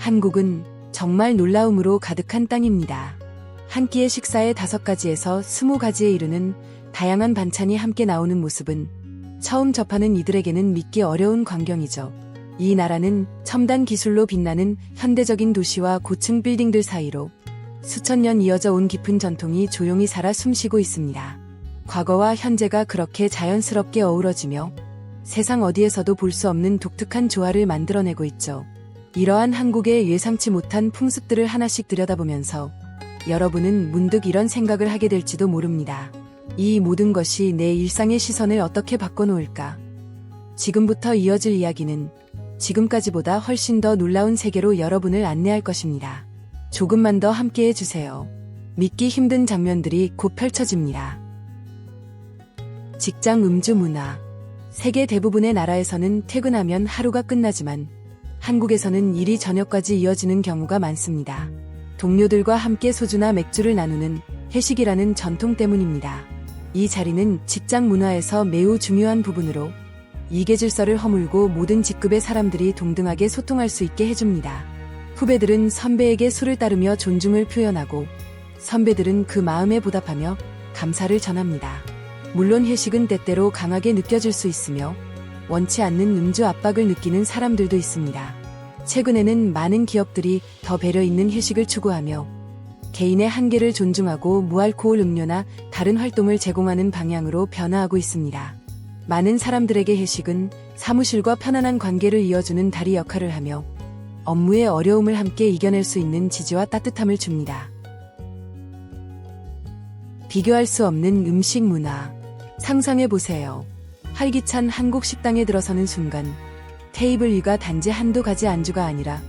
한국은 정말 놀라움으로 가득한 땅입니다. 한 끼의 식사에 5가지에서 20가지에 이르는 다양한 반찬이 함께 나오는 모습은 처음 접하는 이들에게는 믿기 어려운 광경이죠. 이 나라는 첨단 기술로 빛나는 현대적인 도시와 고층 빌딩들 사이로 수천 년 이어져 온 깊은 전통이 조용히 살아 숨쉬고 있습니다. 과거와 현재가 그렇게 자연스럽게 어우러지며 세상 어디에서도 볼 수 없는 독특한 조화를 만들어내고 있죠. 이러한 한국의 예상치 못한 풍습들을 하나씩 들여다보면서 여러분은 문득 이런 생각을 하게 될지도 모릅니다. 이 모든 것이 내 일상의 시선을 어떻게 바꿔놓을까? 지금부터 이어질 이야기는 지금까지보다 훨씬 더 놀라운 세계로 여러분을 안내할 것입니다. 조금만 더 함께해 주세요. 믿기 힘든 장면들이 곧 펼쳐집니다. 직장 음주 문화. 세계 대부분의 나라에서는 퇴근하면 하루가 끝나지만 한국에서는 일이 저녁까지 이어지는 경우가 많습니다. 동료들과 함께 소주나 맥주를 나누는 회식이라는 전통 때문입니다. 이 자리는 직장 문화에서 매우 중요한 부분으로 이계 질서를 허물고 모든 직급의 사람들이 동등하게 소통할 수 있게 해줍니다. 후배들은 선배에게 술을 따르며 존중을 표현하고 선배들은 그 마음에 보답하며 감사를 전합니다. 물론 회식은 때때로 강하게 느껴질 수 있으며 원치 않는 음주 압박을 느끼는 사람들도 있습니다. 최근에는 많은 기업들이 더 배려 있는 회식을 추구하며 개인의 한계를 존중하고 무알코올 음료나 다른 활동을 제공하는 방향으로 변화하고 있습니다. 많은 사람들에게 회식은 사무실과 편안한 관계를 이어주는 다리 역할을 하며 업무의 어려움을 함께 이겨낼 수 있는 지지와 따뜻함을 줍니다. 비교할 수 없는 음식 문화. 상상해보세요. 활기찬 한국 식당에 들어서는 순간 테이블 위가 단지 한두 가지 안주가 아니라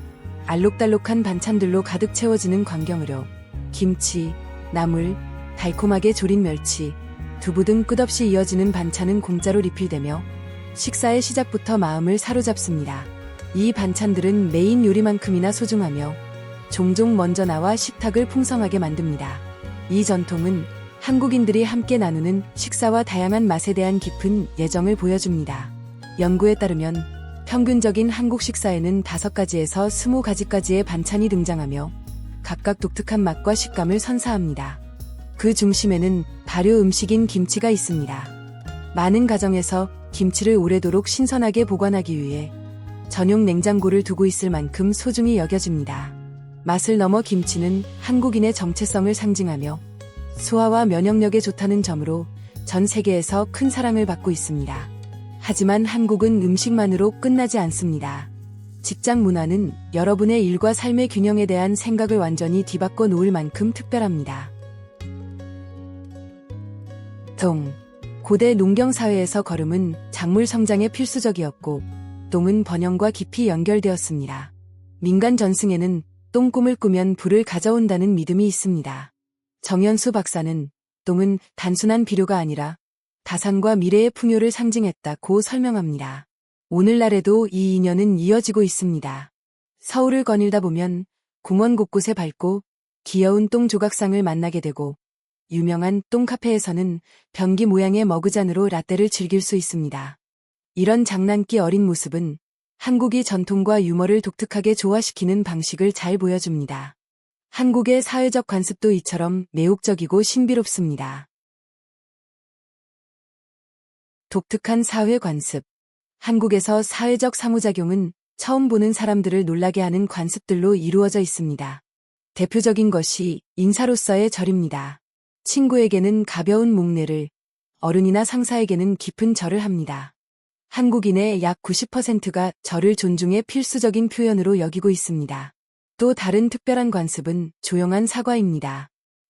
알록달록한 반찬들로 가득 채워지는 광경으로 김치, 나물, 달콤하게 조린 멸치, 두부 등 끝없이 이어지는 반찬은 공짜로 리필되며 식사의 시작부터 마음을 사로잡습니다. 이 반찬들은 메인 요리만큼이나 소중하며 종종 먼저 나와 식탁을 풍성하게 만듭니다. 이 전통은 한국인들이 함께 나누는 식사와 다양한 맛에 대한 깊은 애정을 보여줍니다. 연구에 따르면 평균적인 한국 식사에는 5가지에서 20가지까지의 반찬이 등장하며 각각 독특한 맛과 식감을 선사합니다. 그 중심에는 발효 음식인 김치가 있습니다. 많은 가정에서 김치를 오래도록 신선하게 보관하기 위해 전용 냉장고를 두고 있을 만큼 소중히 여겨집니다. 맛을 넘어 김치는 한국인의 정체성을 상징하며 소화와 면역력에 좋다는 점으로 전 세계에서 큰 사랑을 받고 있습니다. 하지만 한국은 음식만으로 끝나지 않습니다. 직장 문화는 여러분의 일과 삶의 균형에 대한 생각을 완전히 뒤바꿔 놓을 만큼 특별합니다. 고대 농경 사회에서 거름은 작물 성장에 필수적이었고 똥은 번영과 깊이 연결되었습니다. 민간 전승에는 똥꿈을 꾸면 불을 가져온다는 믿음이 있습니다. 정연수 박사는 똥은 단순한 비료가 아니라 다산과 미래의 풍요를 상징했다고 설명합니다. 오늘날에도 이 인연은 이어지고 있습니다. 서울을 거닐다 보면 공원 곳곳에 밝고 귀여운 똥 조각상을 만나게 되고 유명한 똥 카페에서는 변기 모양의 머그잔으로 라떼를 즐길 수 있습니다. 이런 장난기 어린 모습은 한국이 전통과 유머를 독특하게 조화시키는 방식을 잘 보여줍니다. 한국의 사회적 관습도 이처럼 매혹적이고 신비롭습니다. 독특한 사회 관습. 한국에서 사회적 상호작용은 처음 보는 사람들을 놀라게 하는 관습들로 이루어져 있습니다. 대표적인 것이 인사로서의 절입니다. 친구에게는 가벼운 목례를, 어른이나 상사에게는 깊은 절을 합니다. 한국인의 약 90%가 절을 존중의 필수적인 표현으로 여기고 있습니다. 또 다른 특별한 관습은 조용한 사과입니다.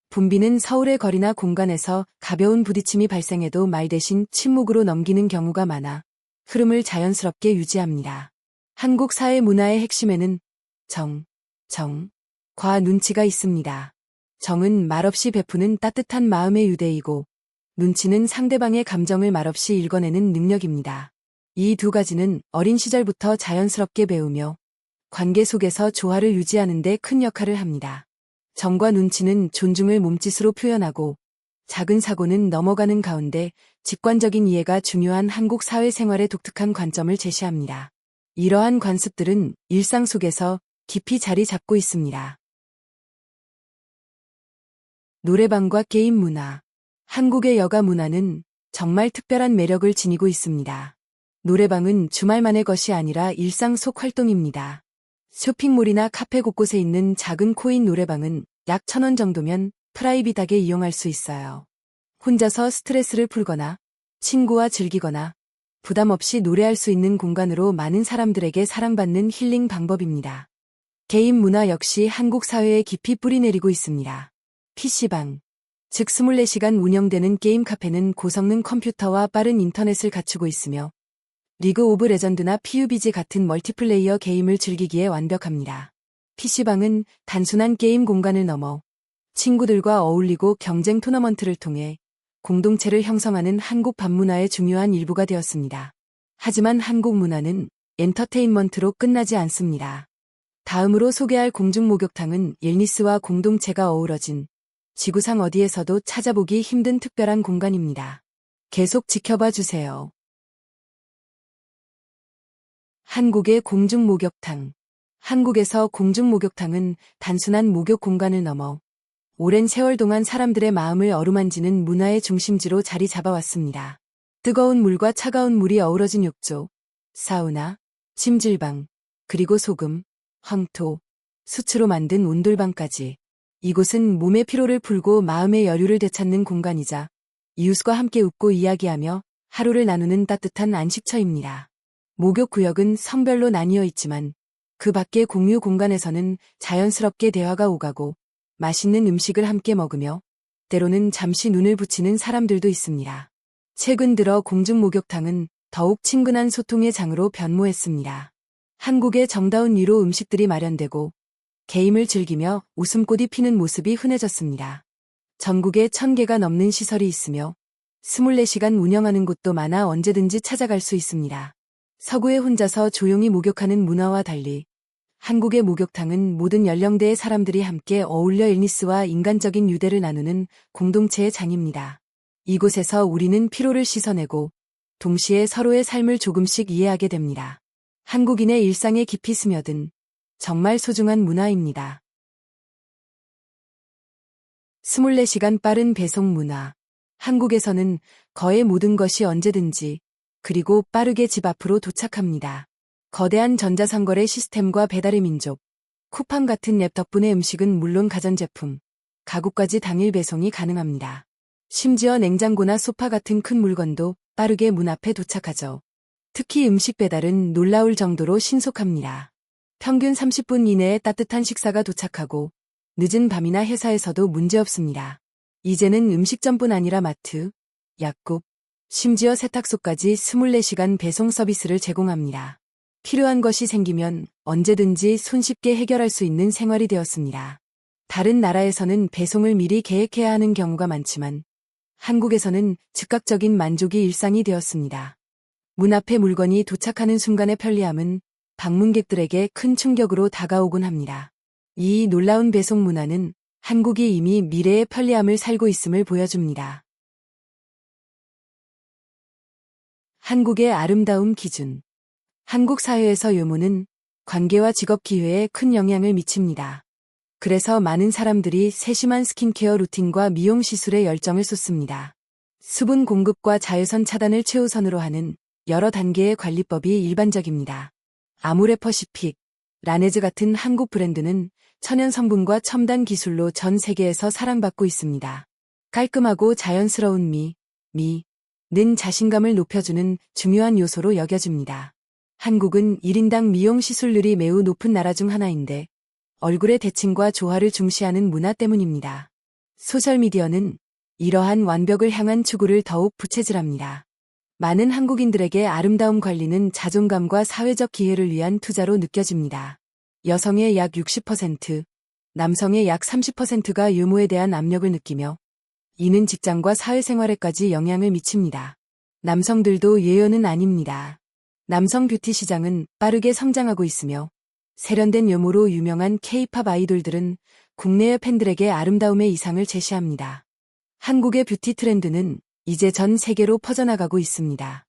붐비는 서울의 거리나 공간에서 가벼운 부딪힘이 발생해도 말 대신 침묵으로 넘기는 경우가 많아 흐름을 자연스럽게 유지합니다. 한국 사회 문화의 핵심에는 과 눈치가 있습니다. 정은 말없이 베푸는 따뜻한 마음의 유대이고 눈치는 상대방의 감정을 말없이 읽어내는 능력입니다. 이 두 가지는 어린 시절부터 자연스럽게 배우며 관계 속에서 조화를 유지하는 데 큰 역할을 합니다. 정과 눈치는 존중을 몸짓으로 표현하고 작은 사고는 넘어가는 가운데 직관적인 이해가 중요한 한국 사회생활의 독특한 관점을 제시합니다. 이러한 관습들은 일상 속에서 깊이 자리 잡고 있습니다. 노래방과 게임 문화. 한국의 여가 문화는 정말 특별한 매력을 지니고 있습니다. 노래방은 주말만의 것이 아니라 일상 속 활동입니다. 쇼핑몰이나 카페 곳곳에 있는 작은 코인 노래방은 약 1,000원 정도면 프라이빗하게 이용할 수 있어요. 혼자서 스트레스를 풀거나 친구와 즐기거나 부담 없이 노래할 수 있는 공간으로 많은 사람들에게 사랑받는 힐링 방법입니다. 게임 문화 역시 한국 사회에 깊이 뿌리내리고 있습니다. PC방, 즉 24시간 운영되는 게임 카페는 고성능 컴퓨터와 빠른 인터넷을 갖추고 있으며 리그 오브 레전드나 PUBG 같은 멀티플레이어 게임을 즐기기에 완벽합니다. PC방은 단순한 게임 공간을 넘어 친구들과 어울리고 경쟁 토너먼트를 통해 공동체를 형성하는 한국 밤문화의 중요한 일부가 되었습니다. 하지만 한국 문화는 엔터테인먼트로 끝나지 않습니다. 다음으로 소개할 공중목욕탕은 웰니스와 공동체가 어우러진 지구상 어디에서도 찾아보기 힘든 특별한 공간입니다. 계속 지켜봐 주세요. 한국의 공중목욕탕. 한국에서 공중목욕탕은 단순한 목욕 공간을 넘어 오랜 세월 동안 사람들의 마음을 어루만지는 문화의 중심지로 자리 잡아왔습니다. 뜨거운 물과 차가운 물이 어우러진 욕조, 사우나, 찜질방, 그리고 소금, 황토, 수치로 만든 온돌방까지. 이곳은 몸의 피로를 풀고 마음의 여유를 되찾는 공간이자 이웃과 함께 웃고 이야기하며 하루를 나누는 따뜻한 안식처입니다. 목욕구역은 성별로 나뉘어 있지만 그 밖의 공유 공간에서는 자연스럽게 대화가 오가고 맛있는 음식을 함께 먹으며 때로는 잠시 눈을 붙이는 사람들도 있습니다. 최근 들어 공중목욕탕은 더욱 친근한 소통의 장으로 변모했습니다. 한국의 정다운 위로 음식들이 마련되고 게임을 즐기며 웃음꽃이 피는 모습이 흔해졌습니다. 전국에 1,000개가 넘는 시설이 있으며 24시간 운영하는 곳도 많아 언제든지 찾아갈 수 있습니다. 서구에 혼자서 조용히 목욕하는 문화와 달리 한국의 목욕탕은 모든 연령대의 사람들이 함께 어울려 웰니스와 인간적인 유대를 나누는 공동체의 장입니다. 이곳에서 우리는 피로를 씻어내고 동시에 서로의 삶을 조금씩 이해하게 됩니다. 한국인의 일상에 깊이 스며든 정말 소중한 문화입니다. 24시간 빠른 배송 문화. 한국에서는 거의 모든 것이 언제든지 그리고 빠르게 집 앞으로 도착합니다. 거대한 전자상거래 시스템과 배달의 민족, 쿠팡 같은 앱 덕분에 음식은 물론 가전제품, 가구까지 당일 배송이 가능합니다. 심지어 냉장고나 소파 같은 큰 물건도 빠르게 문 앞에 도착하죠. 특히 음식 배달은 놀라울 정도로 신속합니다. 평균 30분 이내에 따뜻한 식사가 도착하고 늦은 밤이나 회사에서도 문제없습니다. 이제는 음식점뿐 아니라 마트, 약국, 심지어 세탁소까지 24시간 배송 서비스를 제공합니다. 필요한 것이 생기면 언제든지 손쉽게 해결할 수 있는 생활이 되었습니다. 다른 나라에서는 배송을 미리 계획해야 하는 경우가 많지만 한국에서는 즉각적인 만족이 일상이 되었습니다. 문 앞에 물건이 도착하는 순간의 편리함은 방문객들에게 큰 충격으로 다가오곤 합니다. 이 놀라운 배송 문화는 한국이 이미 미래의 편리함을 살고 있음을 보여줍니다. 한국의 아름다움 기준. 한국 사회에서 외모는 관계와 직업 기회에 큰 영향을 미칩니다. 그래서 많은 사람들이 세심한 스킨케어 루틴과 미용 시술에 열정을 쏟습니다. 수분 공급과 자외선 차단을 최우선으로 하는 여러 단계의 관리법이 일반적입니다. 아모레퍼시픽, 라네즈 같은 한국 브랜드는 천연 성분과 첨단 기술로 전 세계에서 사랑받고 있습니다. 깔끔하고 자연스러운 미는 자신감을 높여주는 중요한 요소로 여겨집니다. 한국은 1인당 미용 시술률이 매우 높은 나라 중 하나인데 얼굴의 대칭과 조화를 중시하는 문화 때문입니다. 소셜미디어는 이러한 완벽을 향한 추구를 더욱 부채질합니다. 많은 한국인들에게 아름다움 관리는 자존감과 사회적 기회를 위한 투자로 느껴집니다. 여성의 약 60%, 남성의 약 30%가 외모에 대한 압력을 느끼며 이는 직장과 사회생활에까지 영향을 미칩니다. 남성들도 예외는 아닙니다. 남성 뷰티 시장은 빠르게 성장하고 있으며 세련된 외모로 유명한 K-팝 아이돌들은 국내의 팬들에게 아름다움의 이상을 제시합니다. 한국의 뷰티 트렌드는 이제 전 세계로 퍼져나가고 있습니다.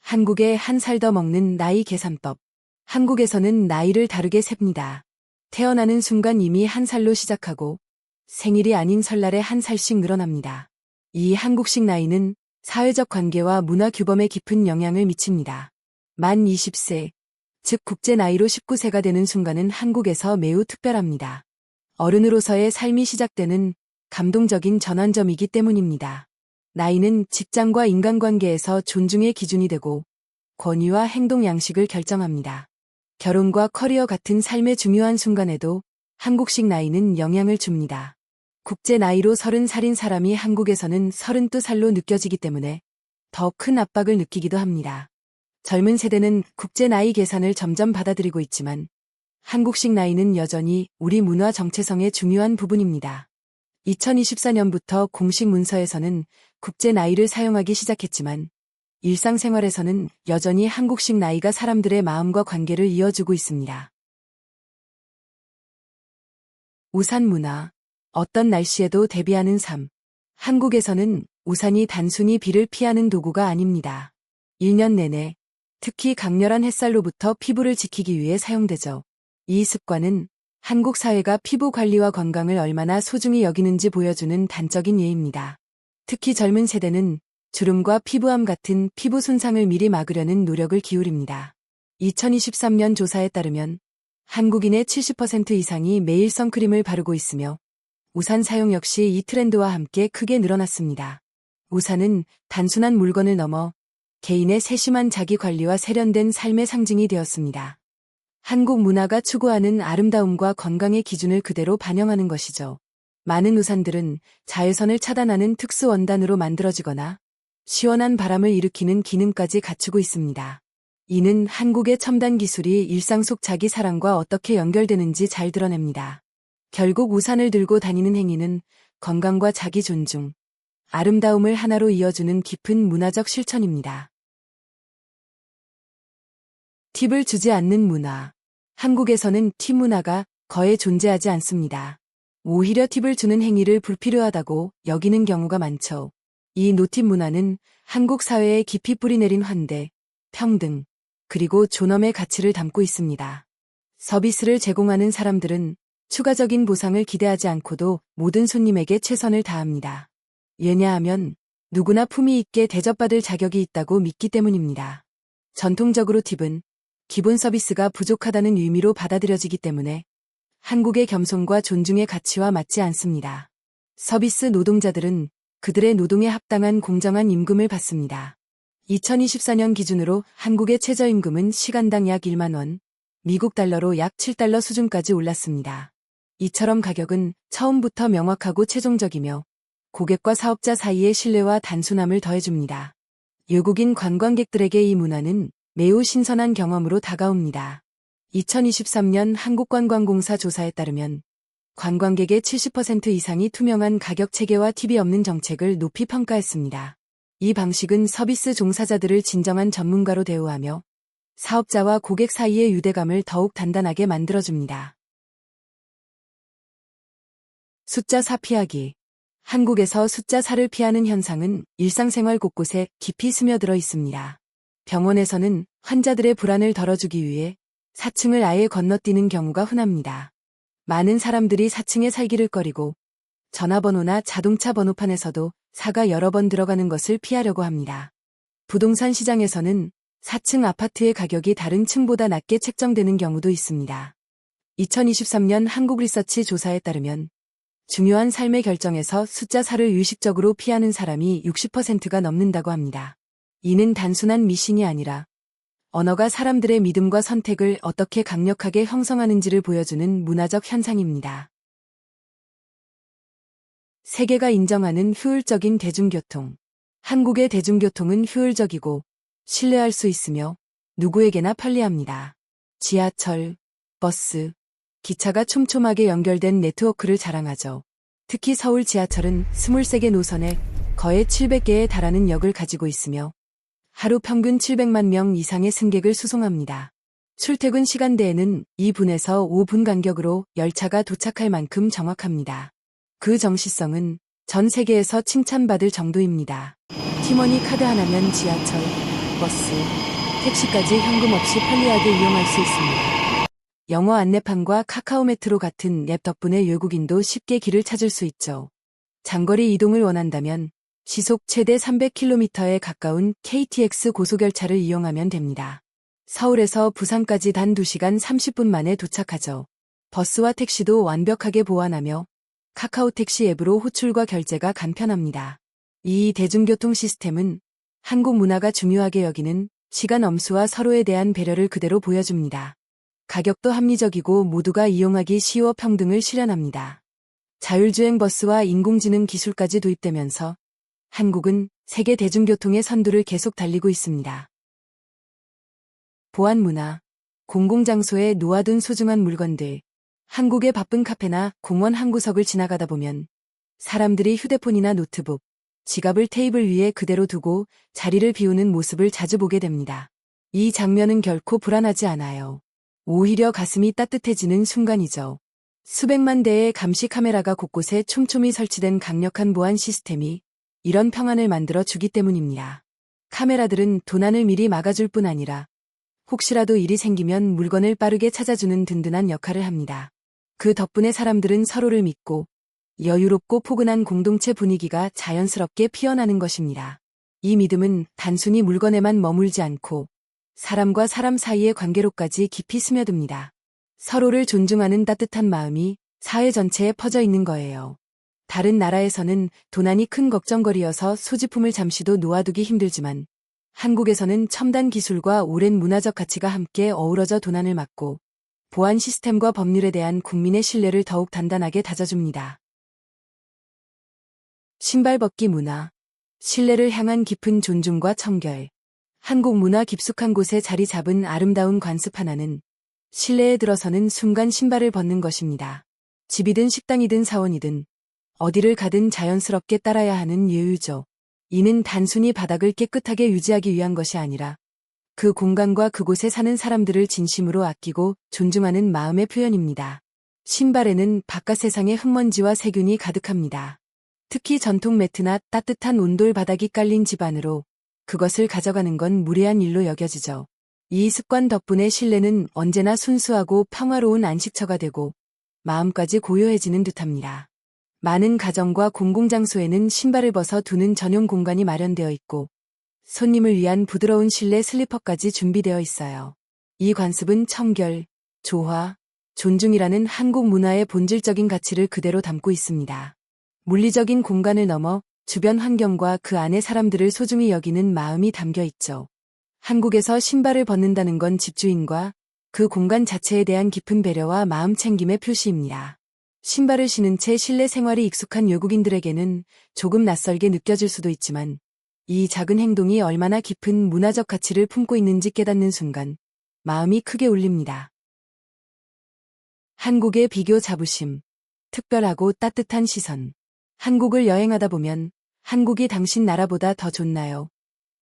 한국의 한 살 더 먹는 나이 계산법. 한국에서는 나이를 다르게 셉니다. 태어나는 순간 이미 1살로 시작하고 생일이 아닌 설날에 1살씩 늘어납니다. 이 한국식 나이는 사회적 관계와 문화 규범에 깊은 영향을 미칩니다. 만 20세, 즉 국제 나이로 19세가 되는 순간은 한국에서 매우 특별합니다. 어른으로서의 삶이 시작되는 감동적인 전환점이기 때문입니다. 나이는 직장과 인간관계에서 존중의 기준이 되고 권위와 행동 양식을 결정합니다. 결혼과 커리어 같은 삶의 중요한 순간에도 한국식 나이는 영향을 줍니다. 국제 나이로 30살인 사람이 한국에서는 32살로 느껴지기 때문에 더 큰 압박을 느끼기도 합니다. 젊은 세대는 국제 나이 계산을 점점 받아들이고 있지만 한국식 나이는 여전히 우리 문화 정체성의 중요한 부분입니다. 2024년부터 공식 문서에서는 국제 나이를 사용하기 시작했지만 일상생활에서는 여전히 한국식 나이가 사람들의 마음과 관계를 이어주고 있습니다. 우산 문화. 어떤 날씨에도 대비하는 삶. 한국에서는 우산이 단순히 비를 피하는 도구가 아닙니다. 1년 내내, 특히 강렬한 햇살로부터 피부를 지키기 위해 사용되죠. 이 습관은 한국 사회가 피부 관리와 건강을 얼마나 소중히 여기는지 보여주는 단적인 예입니다. 특히 젊은 세대는 주름과 피부암 같은 피부 손상을 미리 막으려는 노력을 기울입니다. 2023년 조사에 따르면 한국인의 70% 이상이 매일 선크림을 바르고 있으며 우산 사용 역시 이 트렌드와 함께 크게 늘어났습니다. 우산은 단순한 물건을 넘어 개인의 세심한 자기관리와 세련된 삶의 상징이 되었습니다. 한국 문화가 추구하는 아름다움과 건강의 기준을 그대로 반영하는 것이죠. 많은 우산들은 자외선을 차단하는 특수 원단으로 만들어지거나 시원한 바람을 일으키는 기능까지 갖추고 있습니다. 이는 한국의 첨단 기술이 일상 속 자기 사랑과 어떻게 연결되는지 잘 드러냅니다. 결국 우산을 들고 다니는 행위는 건강과 자기 존중, 아름다움을 하나로 이어주는 깊은 문화적 실천입니다. 팁을 주지 않는 문화. 한국에서는 팁 문화가 거의 존재하지 않습니다. 오히려 팁을 주는 행위를 불필요하다고 여기는 경우가 많죠. 이 노팁 문화는 한국 사회에 깊이 뿌리내린 환대, 평등, 그리고 존엄의 가치를 담고 있습니다. 서비스를 제공하는 사람들은 추가적인 보상을 기대하지 않고도 모든 손님에게 최선을 다합니다. 왜냐하면 누구나 품위 있게 대접받을 자격이 있다고 믿기 때문입니다. 전통적으로 팁은 기본 서비스가 부족하다는 의미로 받아들여지기 때문에 한국의 겸손과 존중의 가치와 맞지 않습니다. 서비스 노동자들은 그들의 노동에 합당한 공정한 임금을 받습니다. 2024년 기준으로 한국의 최저임금은 시간당 약 1만 원, 미국 달러로 약 7달러 수준까지 올랐습니다. 이처럼 가격은 처음부터 명확하고 최종적이며 고객과 사업자 사이의 신뢰와 단순함을 더해줍니다. 외국인 관광객들에게 이 문화는 매우 신선한 경험으로 다가옵니다. 2023년 한국관광공사 조사에 따르면 관광객의 70% 이상이 투명한 가격 체계와 팁이 없는 정책을 높이 평가했습니다. 이 방식은 서비스 종사자들을 진정한 전문가로 대우하며 사업자와 고객 사이의 유대감을 더욱 단단하게 만들어줍니다. 숫자 4 피하기. 한국에서 숫자 4를 피하는 현상은 일상생활 곳곳에 깊이 스며들어 있습니다. 병원에서는 환자들의 불안을 덜어주기 위해 4층을 아예 건너뛰는 경우가 흔합니다. 많은 사람들이 4층에 살기를 꺼리고 전화번호나 자동차 번호판에서도 4가 여러 번 들어가는 것을 피하려고 합니다. 부동산 시장에서는 4층 아파트의 가격이 다른 층보다 낮게 책정되는 경우도 있습니다. 2023년 한국리서치 조사에 따르면 중요한 삶의 결정에서 숫자 4를 의식적으로 피하는 사람이 60%가 넘는다고 합니다. 이는 단순한 미신이 아니라 언어가 사람들의 믿음과 선택을 어떻게 강력하게 형성하는지를 보여주는 문화적 현상입니다. 세계가 인정하는 효율적인 대중교통. 한국의 대중교통은 효율적이고 신뢰할 수 있으며 누구에게나 편리합니다. 지하철, 버스, 기차가 촘촘하게 연결된 네트워크를 자랑하죠. 특히 서울 지하철은 23개 노선에 거의 700개에 달하는 역을 가지고 있으며 하루 평균 700만 명 이상의 승객을 수송합니다. 출퇴근 시간대에는 2분에서 5분 간격으로 열차가 도착할 만큼 정확합니다. 그 정시성은 전 세계에서 칭찬받을 정도입니다. 티머니 카드 하나면 지하철, 버스, 택시까지 현금 없이 편리하게 이용할 수 있습니다. 영어 안내판과 카카오 메트로 같은 앱 덕분에 외국인도 쉽게 길을 찾을 수 있죠. 장거리 이동을 원한다면 시속 최대 300km에 가까운 KTX 고속열차를 이용하면 됩니다. 서울에서 부산까지 단 2시간 30분 만에 도착하죠. 버스와 택시도 완벽하게 보완하며 카카오 택시 앱으로 호출과 결제가 간편합니다. 이 대중교통 시스템은 한국 문화가 중요하게 여기는 시간 엄수와 서로에 대한 배려를 그대로 보여줍니다. 가격도 합리적이고 모두가 이용하기 쉬워 평등을 실현합니다. 자율주행 버스와 인공지능 기술까지 도입되면서 한국은 세계 대중교통의 선두를 계속 달리고 있습니다. 보안 문화, 공공장소에 놓아둔 소중한 물건들. 한국의 바쁜 카페나 공원 한 구석을 지나가다 보면 사람들이 휴대폰이나 노트북, 지갑을 테이블 위에 그대로 두고 자리를 비우는 모습을 자주 보게 됩니다. 이 장면은 결코 불안하지 않아요. 오히려 가슴이 따뜻해지는 순간이죠. 수백만 대의 감시 카메라가 곳곳에 촘촘히 설치된 강력한 보안 시스템이 이런 평안을 만들어 주기 때문입니다. 카메라들은 도난을 미리 막아줄 뿐 아니라 혹시라도 일이 생기면 물건을 빠르게 찾아주는 든든한 역할을 합니다. 그 덕분에 사람들은 서로를 믿고 여유롭고 포근한 공동체 분위기가 자연스럽게 피어나는 것입니다. 이 믿음은 단순히 물건에만 머물지 않고 사람과 사람 사이의 관계로까지 깊이 스며듭니다. 서로를 존중하는 따뜻한 마음이 사회 전체에 퍼져 있는 거예요. 다른 나라에서는 도난이 큰 걱정거리여서 소지품을 잠시도 놓아두기 힘들지만 한국에서는 첨단 기술과 오랜 문화적 가치가 함께 어우러져 도난을 막고 보안 시스템과 법률에 대한 국민의 신뢰를 더욱 단단하게 다져줍니다. 신발 벗기 문화, 신뢰를 향한 깊은 존중과 청결. 한국 문화 깊숙한 곳에 자리 잡은 아름다운 관습 하나는 실내에 들어서는 순간 신발을 벗는 것입니다. 집이든 식당이든 사원이든 어디를 가든 자연스럽게 따라야 하는 예의죠. 이는 단순히 바닥을 깨끗하게 유지하기 위한 것이 아니라 그 공간과 그곳에 사는 사람들을 진심으로 아끼고 존중하는 마음의 표현입니다. 신발에는 바깥 세상의 흙먼지와 세균이 가득합니다. 특히 전통 매트나 따뜻한 온돌 바닥이 깔린 집 안으로 그것을 가져가는 건 무례한 일로 여겨지죠. 이 습관 덕분에 실내는 언제나 순수하고 평화로운 안식처가 되고 마음까지 고요해지는 듯합니다. 많은 가정과 공공장소에는 신발을 벗어 두는 전용 공간이 마련되어 있고 손님을 위한 부드러운 실내 슬리퍼까지 준비되어 있어요. 이 관습은 청결, 조화, 존중이라는 한국 문화의 본질적인 가치를 그대로 담고 있습니다. 물리적인 공간을 넘어 주변 환경과 그 안의 사람들을 소중히 여기는 마음이 담겨 있죠. 한국에서 신발을 벗는다는 건 집주인과 그 공간 자체에 대한 깊은 배려와 마음 챙김의 표시입니다. 신발을 신은 채 실내 생활이 익숙한 외국인들에게는 조금 낯설게 느껴질 수도 있지만 이 작은 행동이 얼마나 깊은 문화적 가치를 품고 있는지 깨닫는 순간 마음이 크게 울립니다. 한국의 비교 자부심, 특별하고 따뜻한 시선. 한국을 여행하다 보면 한국이 당신 나라보다 더 좋나요?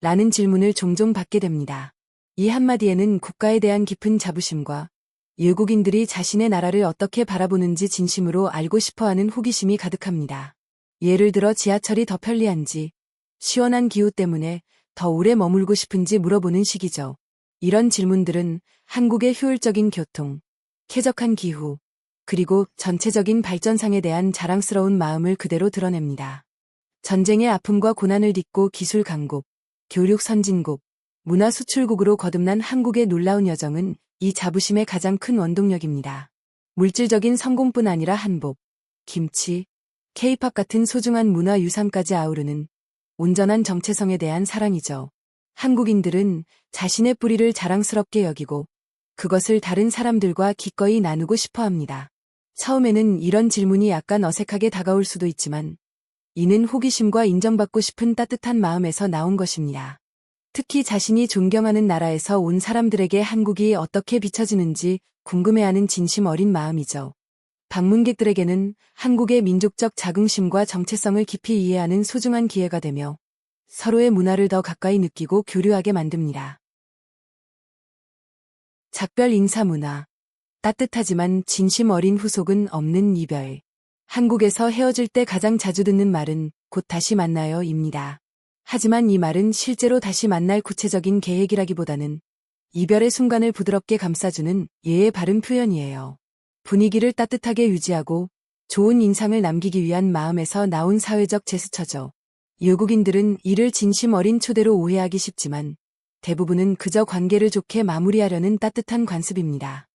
라는 질문을 종종 받게 됩니다. 이 한마디에는 국가에 대한 깊은 자부심과 외국인들이 자신의 나라를 어떻게 바라보는지 진심으로 알고 싶어하는 호기심이 가득합니다. 예를 들어 지하철이 더 편리한지, 시원한 기후 때문에 더 오래 머물고 싶은지 물어보는 식이죠. 이런 질문들은 한국의 효율적인 교통, 쾌적한 기후, 그리고 전체적인 발전상에 대한 자랑스러운 마음을 그대로 드러냅니다. 전쟁의 아픔과 고난을 딛고 기술 강국, 교육 선진국, 문화 수출국으로 거듭난 한국의 놀라운 여정은 이 자부심의 가장 큰 원동력입니다. 물질적인 성공뿐 아니라 한복, 김치, K-팝 같은 소중한 문화 유산까지 아우르는 온전한 정체성에 대한 사랑이죠. 한국인들은 자신의 뿌리를 자랑스럽게 여기고 그것을 다른 사람들과 기꺼이 나누고 싶어 합니다. 처음에는 이런 질문이 약간 어색하게 다가올 수도 있지만 이는 호기심과 인정받고 싶은 따뜻한 마음에서 나온 것입니다. 특히 자신이 존경하는 나라에서 온 사람들에게 한국이 어떻게 비춰지는지 궁금해하는 진심 어린 마음이죠. 방문객들에게는 한국의 민족적 자긍심과 정체성을 깊이 이해하는 소중한 기회가 되며 서로의 문화를 더 가까이 느끼고 교류하게 만듭니다. 작별 인사 문화. 따뜻하지만 진심 어린 후속은 없는 이별. 한국에서 헤어질 때 가장 자주 듣는 말은 곧 다시 만나요 입니다. 하지만 이 말은 실제로 다시 만날 구체적인 계획이라기보다는 이별의 순간을 부드럽게 감싸주는 예의 바른 표현이에요. 분위기를 따뜻하게 유지하고 좋은 인상을 남기기 위한 마음에서 나온 사회적 제스처죠. 외국인들은 이를 진심 어린 초대로 오해하기 쉽지만 대부분은 그저 관계를 좋게 마무리하려는 따뜻한 관습입니다.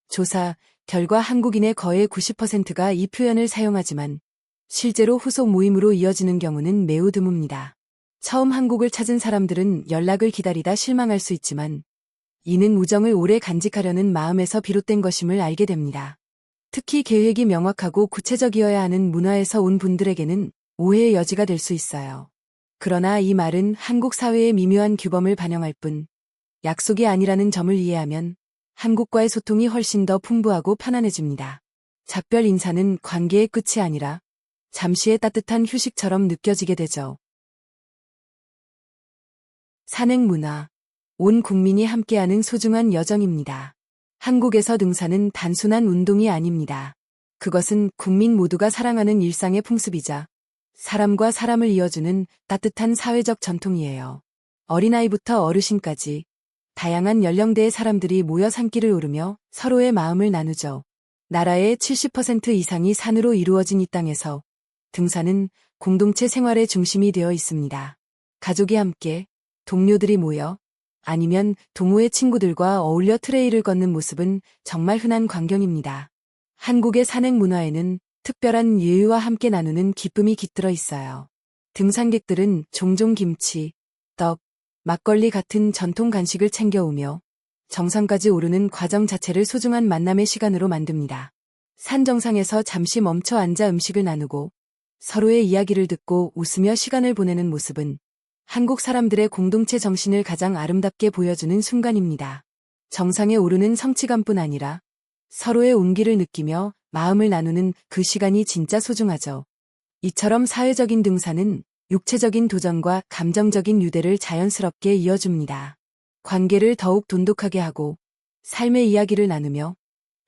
조사 결과 한국인의 거의 90%가 이 표현을 사용하지만 실제로 후속 모임으로 이어지는 경우는 매우 드뭅니다. 처음 한국을 찾은 사람들은 연락을 기다리다 실망할 수 있지만 이는 우정을 오래 간직하려는 마음에서 비롯된 것임을 알게 됩니다. 특히 계획이 명확하고 구체적이어야 하는 문화에서 온 분들에게는 오해의 여지가 될 수 있어요. 그러나 이 말은 한국 사회의 미묘한 규범을 반영할 뿐 약속이 아니라는 점을 이해하면 한국과의 소통이 훨씬 더 풍부하고 편안해집니다. 작별 인사는 관계의 끝이 아니라 잠시의 따뜻한 휴식처럼 느껴지게 되죠. 산행 문화. 온 국민이 함께하는 소중한 여정입니다. 한국에서 등산은 단순한 운동이 아닙니다. 그것은 국민 모두가 사랑하는 일상의 풍습이자 사람과 사람을 이어주는 따뜻한 사회적 전통이에요. 어린아이부터 어르신까지 다양한 연령대의 사람들이 모여 산길을 오르며 서로의 마음을 나누죠. 나라의 70% 이상이 산으로 이루어진 이 땅에서 등산은 공동체 생활의 중심이 되어 있습니다. 가족이 함께, 동료들이 모여, 아니면 동호회 친구들과 어울려 트레일을 걷는 모습은 정말 흔한 광경입니다. 한국의 산행 문화에는 특별한 예의와 함께 나누는 기쁨이 깃들어 있어요. 등산객들은 종종 김치, 떡, 막걸리 같은 전통 간식을 챙겨오며 정상까지 오르는 과정 자체를 소중한 만남의 시간으로 만듭니다. 산 정상에서 잠시 멈춰 앉아 음식을 나누고 서로의 이야기를 듣고 웃으며 시간을 보내는 모습은 한국 사람들의 공동체 정신을 가장 아름답게 보여주는 순간입니다. 정상에 오르는 성취감뿐 아니라 서로의 온기를 느끼며 마음을 나누는 그 시간이 진짜 소중하죠. 이처럼 사회적인 등산은 육체적인 도전과 감정적인 유대를 자연스럽게 이어줍니다. 관계를 더욱 돈독하게 하고 삶의 이야기를 나누며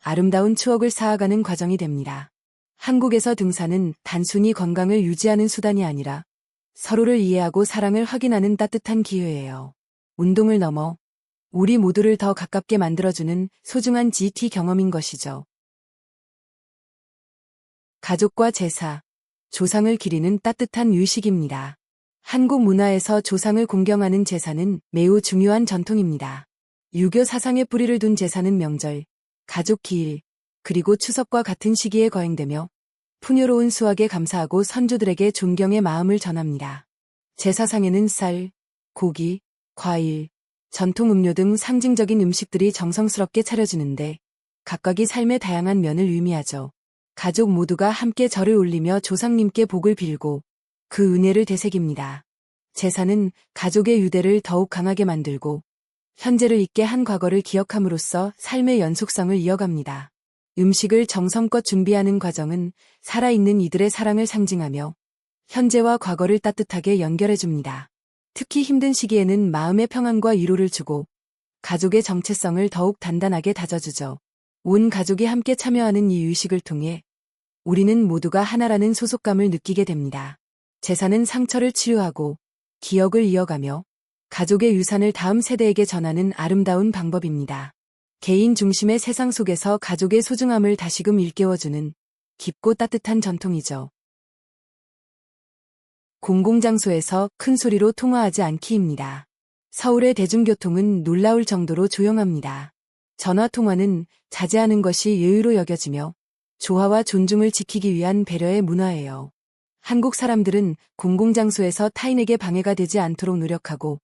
아름다운 추억을 쌓아가는 과정이 됩니다. 한국에서 등산은 단순히 건강을 유지하는 수단이 아니라 서로를 이해하고 사랑을 확인하는 따뜻한 기회예요. 운동을 넘어 우리 모두를 더 가깝게 만들어주는 소중한 GT 경험인 것이죠. 가족과 제사, 조상을 기리는 따뜻한 유식입니다. 한국 문화에서 조상을 공경하는 제사는 매우 중요한 전통입니다. 유교 사상의 뿌리를 둔 제사는 명절, 가족 기일, 그리고 추석과 같은 시기에 거행되며 풍요로운 수확에 감사하고 선조들에게 존경의 마음을 전합니다. 제사상에는 쌀, 고기, 과일, 전통 음료 등 상징적인 음식들이 정성스럽게 차려지는데 각각이 삶의 다양한 면을 의미하죠. 가족 모두가 함께 절을 올리며 조상님께 복을 빌고 그 은혜를 되새깁니다. 제사는 가족의 유대를 더욱 강하게 만들고 현재를 잊게 한 과거를 기억함으로써 삶의 연속성을 이어갑니다. 음식을 정성껏 준비하는 과정은 살아있는 이들의 사랑을 상징하며 현재와 과거를 따뜻하게 연결해줍니다. 특히 힘든 시기에는 마음의 평안과 위로를 주고 가족의 정체성을 더욱 단단하게 다져주죠. 온 가족이 함께 참여하는 이 의식을 통해 우리는 모두가 하나라는 소속감을 느끼게 됩니다. 제사는 상처를 치유하고 기억을 이어가며 가족의 유산을 다음 세대에게 전하는 아름다운 방법입니다. 개인 중심의 세상 속에서 가족의 소중함을 다시금 일깨워주는 깊고 따뜻한 전통이죠. 공공장소에서 큰 소리로 통화하지 않기입니다. 서울의 대중교통은 놀라울 정도로 조용합니다. 전화통화는 자제하는 것이 예의로 여겨지며 조화와 존중을 지키기 위한 배려의 문화예요. 한국 사람들은 공공장소에서 타인에게 방해가 되지 않도록 노력하고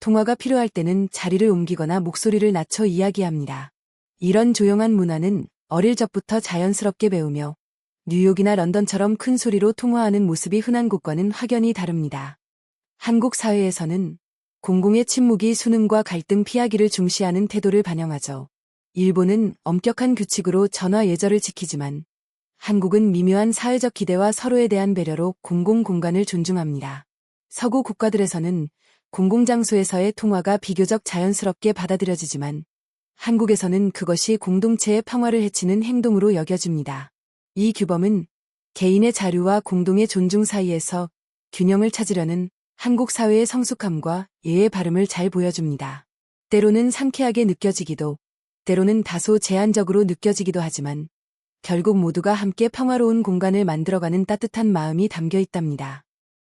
통화가 필요할 때는 자리를 옮기거나 목소리를 낮춰 이야기합니다. 이런 조용한 문화는 어릴 적부터 자연스럽게 배우며 뉴욕이나 런던처럼 큰 소리로 통화하는 모습이 흔한 곳과는 확연히 다릅니다. 한국 사회에서는 공공의 침묵이 수능과 갈등 피하기를 중시하는 태도를 반영하죠. 일본은 엄격한 규칙으로 전화 예절을 지키지만 한국은 미묘한 사회적 기대와 서로에 대한 배려로 공공 공간을 존중합니다. 서구 국가들에서는 공공장소에서의 통화가 비교적 자연스럽게 받아들여지지만 한국에서는 그것이 공동체의 평화를 해치는 행동으로 여겨집니다. 이 규범은 개인의 자유와 공동의 존중 사이에서 균형을 찾으려는 한국 사회의 성숙함과 예의 바름을 잘 보여줍니다. 때로는 상쾌하게 느껴지기도, 때로는 다소 제한적으로 느껴지기도 하지만 결국 모두가 함께 평화로운 공간을 만들어가는 따뜻한 마음이 담겨 있답니다.